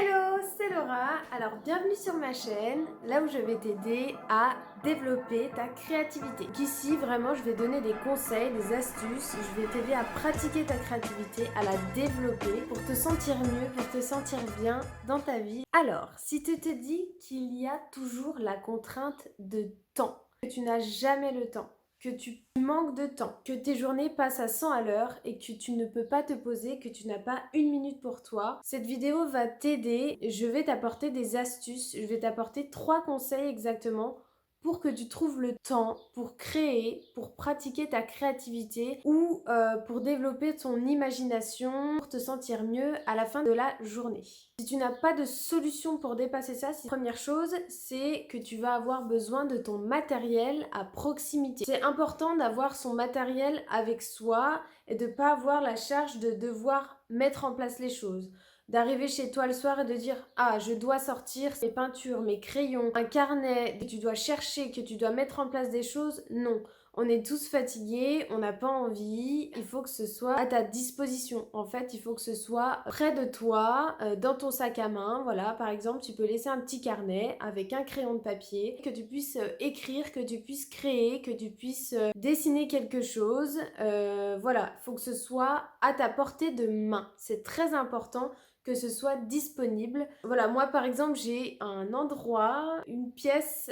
Hello, c'est Laura. Alors bienvenue sur ma chaîne, là où je vais t'aider à développer ta créativité. Donc ici vraiment je vais donner des conseils, des astuces, je vais t'aider à pratiquer ta créativité, à la développer pour te sentir mieux, pour te sentir bien dans ta vie. Alors, si tu te dis qu'il y a toujours la contrainte de temps, que tu n'as jamais le temps, que tu manques de temps, que tes journées passent à 100 à l'heure et que tu ne peux pas te poser, que tu n'as pas une minute pour toi, cette vidéo va t'aider. Je vais t'apporter des astuces, je vais t'apporter 3 conseils exactement pour que tu trouves le temps pour créer, pour pratiquer ta créativité ou pour développer ton imagination, pour te sentir mieux à la fin de la journée. Si tu n'as pas de solution pour dépasser ça, la première chose, c'est que tu vas avoir besoin de ton matériel à proximité. C'est important d'avoir son matériel avec soi et de ne pas avoir la charge de devoir mettre en place les choses. D'arriver chez toi le soir et de dire « Ah, je dois sortir mes peintures, mes crayons, un carnet, que tu dois chercher, que tu dois mettre en place des choses. » Non. On est tous fatigués, on n'a pas envie, il faut que ce soit à ta disposition. En fait, il faut que ce soit près de toi, dans ton sac à main. Voilà, par exemple, tu peux laisser un petit carnet avec un crayon de papier, que tu puisses écrire, que tu puisses créer, que tu puisses dessiner quelque chose. Voilà, il faut que ce soit à ta portée de main. C'est très important que ce soit disponible. Voilà, moi par exemple, j'ai un endroit, une pièce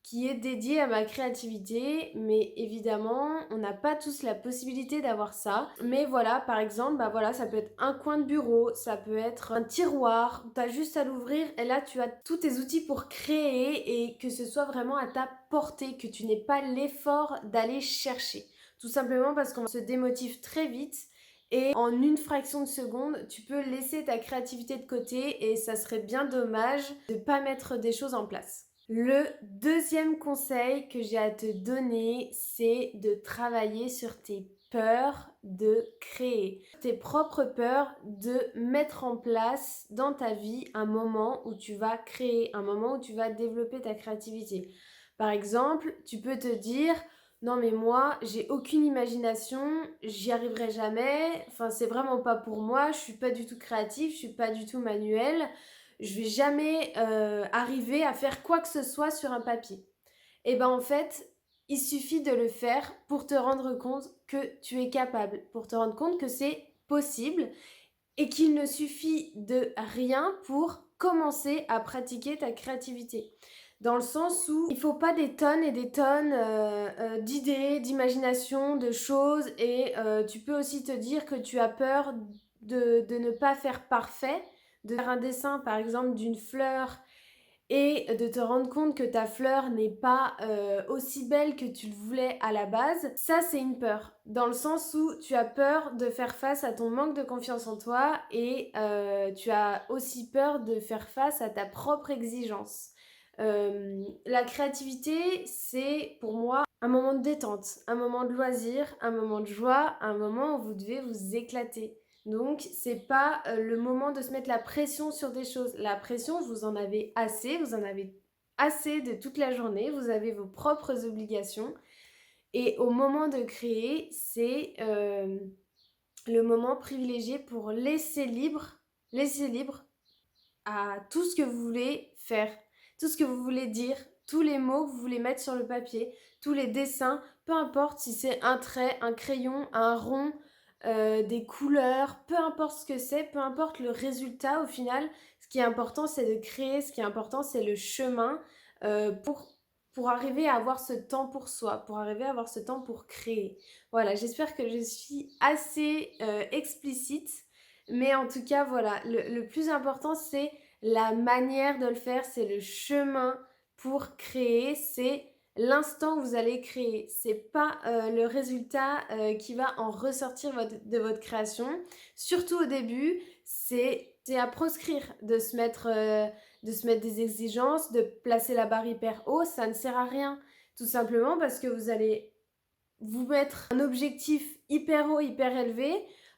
qui est dédiée à ma créativité, mais évidemment, on n'a pas tous la possibilité d'avoir ça. Mais voilà, par exemple, bah voilà, ça peut être un coin de bureau, ça peut être un tiroir, tu as juste à l'ouvrir et là tu as tous tes outils pour créer et que ce soit vraiment à ta portée, que tu n'aies pas l'effort d'aller chercher. Tout simplement parce qu'on se démotive très vite. Et en une fraction de seconde, tu peux laisser ta créativité de côté et ça serait bien dommage de ne pas mettre des choses en place. Le deuxième conseil que j'ai à te donner, c'est de travailler sur tes peurs de créer, tes propres peurs de mettre en place dans ta vie un moment où tu vas créer, un moment où tu vas développer ta créativité. Par exemple, tu peux te dire non mais moi j'ai aucune imagination, j'y arriverai jamais, enfin c'est vraiment pas pour moi, je suis pas du tout créative, je suis pas du tout manuelle, je vais jamais arriver à faire quoi que ce soit sur un papier. Et ben en fait, il suffit de le faire pour te rendre compte que tu es capable, pour te rendre compte que c'est possible et qu'il ne suffit de rien pour commencer à pratiquer ta créativité. Dans le sens où il ne faut pas des tonnes et des tonnes d'idées, d'imagination, de choses et tu peux aussi te dire que tu as peur de ne pas faire parfait, de faire un dessin par exemple d'une fleur et de te rendre compte que ta fleur n'est pas aussi belle que tu le voulais à la base, ça c'est une peur. Dans le sens où tu as peur de faire face à ton manque de confiance en toi et tu as aussi peur de faire face à ta propre exigence. La créativité, c'est pour moi un moment de détente, un moment de loisir, un moment de joie, un moment où vous devez vous éclater. Donc, c'est pas le moment de se mettre la pression sur des choses. La pression, vous en avez assez de toute la journée, vous avez vos propres obligations. Et au moment de créer, c'est le moment privilégié pour laisser libre à tout ce que vous voulez faire, tout ce que vous voulez dire, tous les mots que vous voulez mettre sur le papier, tous les dessins, peu importe si c'est un trait, un crayon, un rond, des couleurs, peu importe ce que c'est, peu importe le résultat au final, ce qui est important c'est de créer, ce qui est important c'est le chemin pour arriver à avoir ce temps pour soi, pour arriver à avoir ce temps pour créer. Voilà, j'espère que je suis assez explicite. Mais en tout cas, voilà, le plus important, c'est la manière de le faire, c'est le chemin pour créer, c'est l'instant où vous allez créer. C'est pas le résultat qui va en ressortir de votre création. Surtout au début, c'est à proscrire de se mettre des exigences, de placer la barre hyper haut, ça ne sert à rien. Tout simplement parce que vous allez vous mettre un objectif hyper haut, hyper élevé.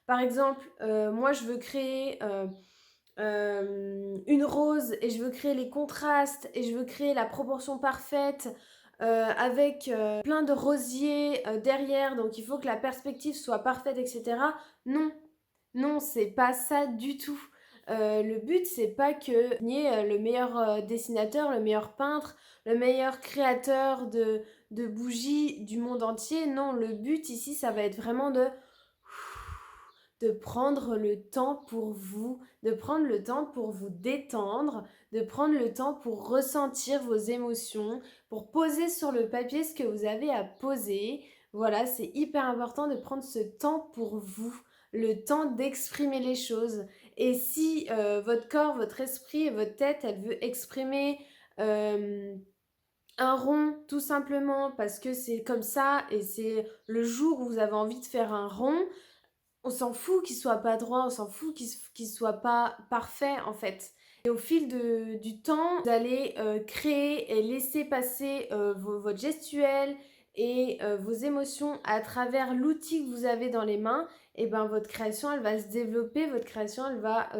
Par exemple, moi je veux créer une rose et je veux créer les contrastes et je veux créer la proportion parfaite avec plein de rosiers derrière, donc il faut que la perspective soit parfaite, etc. Non, non, c'est pas ça du tout. Le but, c'est pas que vous soyez le meilleur dessinateur, le meilleur peintre, le meilleur créateur de bougies du monde entier. Non, le but ici, ça va être vraiment de prendre le temps pour vous, de prendre le temps pour vous détendre, de prendre le temps pour ressentir vos émotions, pour poser sur le papier ce que vous avez à poser. Voilà, c'est hyper important de prendre ce temps pour vous, le temps d'exprimer les choses. Et si votre corps, votre esprit et votre tête, elle veut exprimer un rond tout simplement parce que c'est comme ça et c'est le jour où vous avez envie de faire un rond, on s'en fout qu'il soit pas droit, on s'en fout qu'il soit pas parfait en fait. Et au fil du temps, vous allez créer et laisser passer votre gestuelle et vos émotions à travers l'outil que vous avez dans les mains. Et ben votre création, elle va se développer, votre création, elle va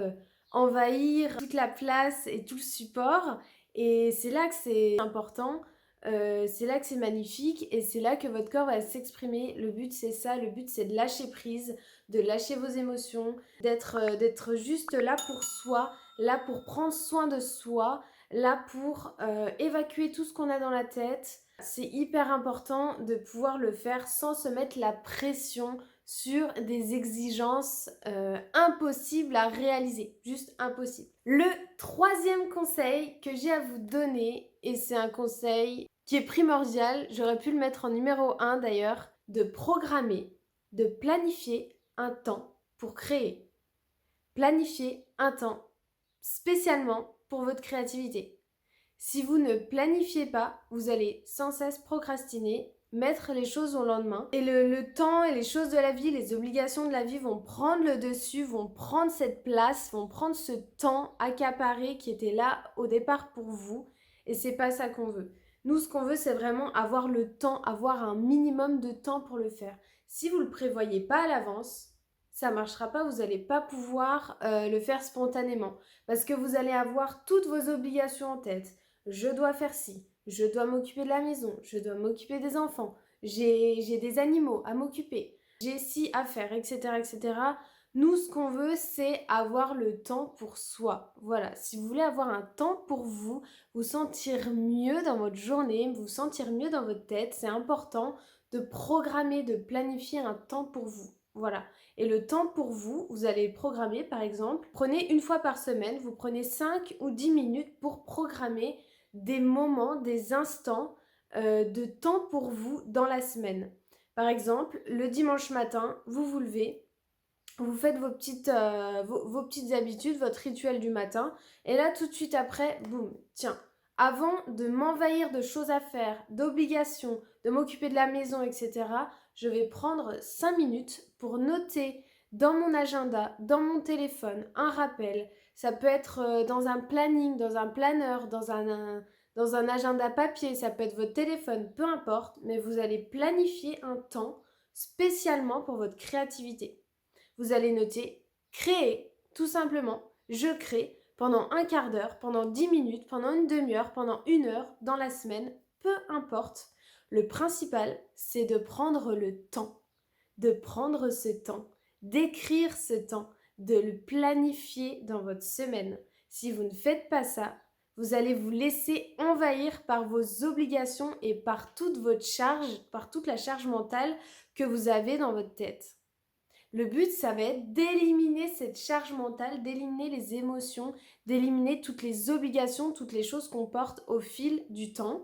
envahir toute la place et tout le support. Et c'est là que c'est important. C'est là que c'est magnifique et c'est là que votre corps va s'exprimer. Le but c'est ça, le but c'est de lâcher prise, de lâcher vos émotions, d'être juste là pour soi, là pour prendre soin de soi, là pour évacuer tout ce qu'on a dans la tête. C'est hyper important de pouvoir le faire sans se mettre la pression sur des exigences impossibles à réaliser, juste impossible. Le troisième conseil que j'ai à vous donner, et c'est un conseil qui est primordial, j'aurais pu le mettre en numéro 1 d'ailleurs, de programmer, de planifier un temps pour créer. Planifier un temps spécialement pour votre créativité. Si vous ne planifiez pas, vous allez sans cesse procrastiner, mettre les choses au lendemain. Et le temps et les choses de la vie, les obligations de la vie vont prendre le dessus, vont prendre cette place, vont prendre ce temps accaparé qui était là au départ pour vous. Et c'est pas ça qu'on veut. Nous, ce qu'on veut, c'est vraiment avoir le temps, avoir un minimum de temps pour le faire. Si vous ne le prévoyez pas à l'avance, ça ne marchera pas, vous n'allez pas pouvoir le faire spontanément. Parce que vous allez avoir toutes vos obligations en tête. Je dois faire ci, je dois m'occuper de la maison, je dois m'occuper des enfants, j'ai des animaux à m'occuper, j'ai ci à faire, etc., etc. Nous, ce qu'on veut, c'est avoir le temps pour soi. Voilà, si vous voulez avoir un temps pour vous, vous sentir mieux dans votre journée, vous sentir mieux dans votre tête, c'est important de programmer, de planifier un temps pour vous. Voilà. Et le temps pour vous, vous allez programmer par exemple, prenez une fois par semaine, vous prenez 5 ou 10 minutes pour programmer des moments, des instants de temps pour vous dans la semaine. Par exemple, le dimanche matin, vous vous levez, vous faites vos petites habitudes, votre rituel du matin, et là tout de suite après, boum, tiens, avant de m'envahir de choses à faire, d'obligations, de m'occuper de la maison, etc., je vais prendre 5 minutes pour noter dans mon agenda, dans mon téléphone, un rappel. Ça peut être dans un planning, dans un planeur, dans un agenda papier, ça peut être votre téléphone, peu importe, mais vous allez planifier un temps spécialement pour votre créativité. Vous allez noter créer, tout simplement. Je crée pendant un quart d'heure, pendant 10 minutes, pendant une demi-heure, pendant une heure, dans la semaine, peu importe. Le principal, c'est de prendre le temps, de prendre ce temps, d'écrire ce temps, de le planifier dans votre semaine. Si vous ne faites pas ça, vous allez vous laisser envahir par vos obligations et par toute votre charge, par toute la charge mentale que vous avez dans votre tête. Le but, ça va être d'éliminer cette charge mentale, d'éliminer les émotions, d'éliminer toutes les obligations, toutes les choses qu'on porte au fil du temps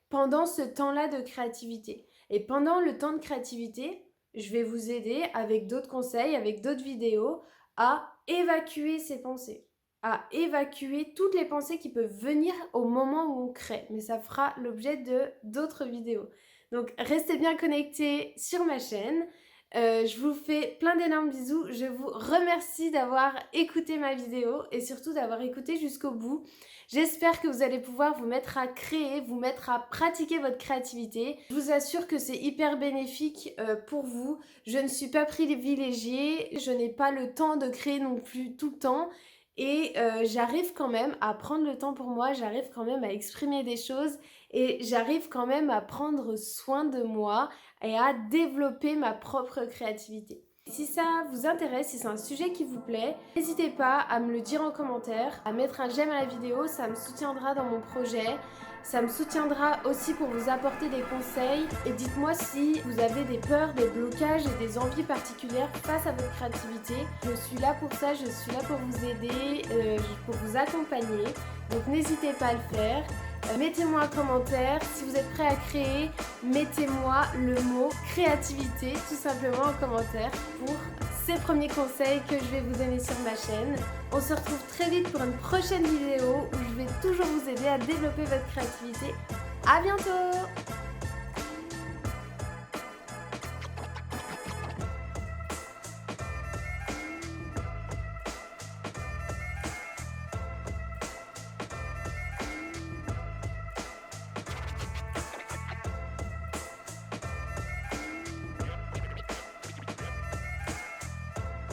pendant ce temps-là de créativité. Et pendant le temps de créativité, je vais vous aider avec d'autres conseils, avec d'autres vidéos à évacuer ces pensées, à évacuer toutes les pensées qui peuvent venir au moment où on crée. Mais ça fera l'objet de d'autres vidéos. Donc restez bien connectés sur ma chaîne. Je vous fais plein d'énormes bisous. Je vous remercie d'avoir écouté ma vidéo et surtout d'avoir écouté jusqu'au bout. J'espère que vous allez pouvoir vous mettre à créer, vous mettre à pratiquer votre créativité. Je vous assure que c'est hyper bénéfique pour vous. Je ne suis pas privilégiée, je n'ai pas le temps de créer non plus tout le temps. Et j'arrive quand même à prendre le temps pour moi, j'arrive quand même à exprimer des choses et j'arrive quand même à prendre soin de moi et à développer ma propre créativité. Si ça vous intéresse, si c'est un sujet qui vous plaît, n'hésitez pas à me le dire en commentaire, à mettre un j'aime à la vidéo, ça me soutiendra dans mon projet. Ça me soutiendra aussi pour vous apporter des conseils et dites-moi si vous avez des peurs, des blocages et des envies particulières face à votre créativité. Je suis là pour ça, je suis là pour vous aider, pour vous accompagner. Donc n'hésitez pas à le faire. Mettez-moi un commentaire. Si vous êtes prêt à créer, mettez-moi le mot créativité tout simplement en commentaire pour ces premiers conseils que je vais vous donner sur ma chaîne. On se retrouve très vite pour une prochaine vidéo où je vais toujours vous aider à développer votre créativité. À bientôt!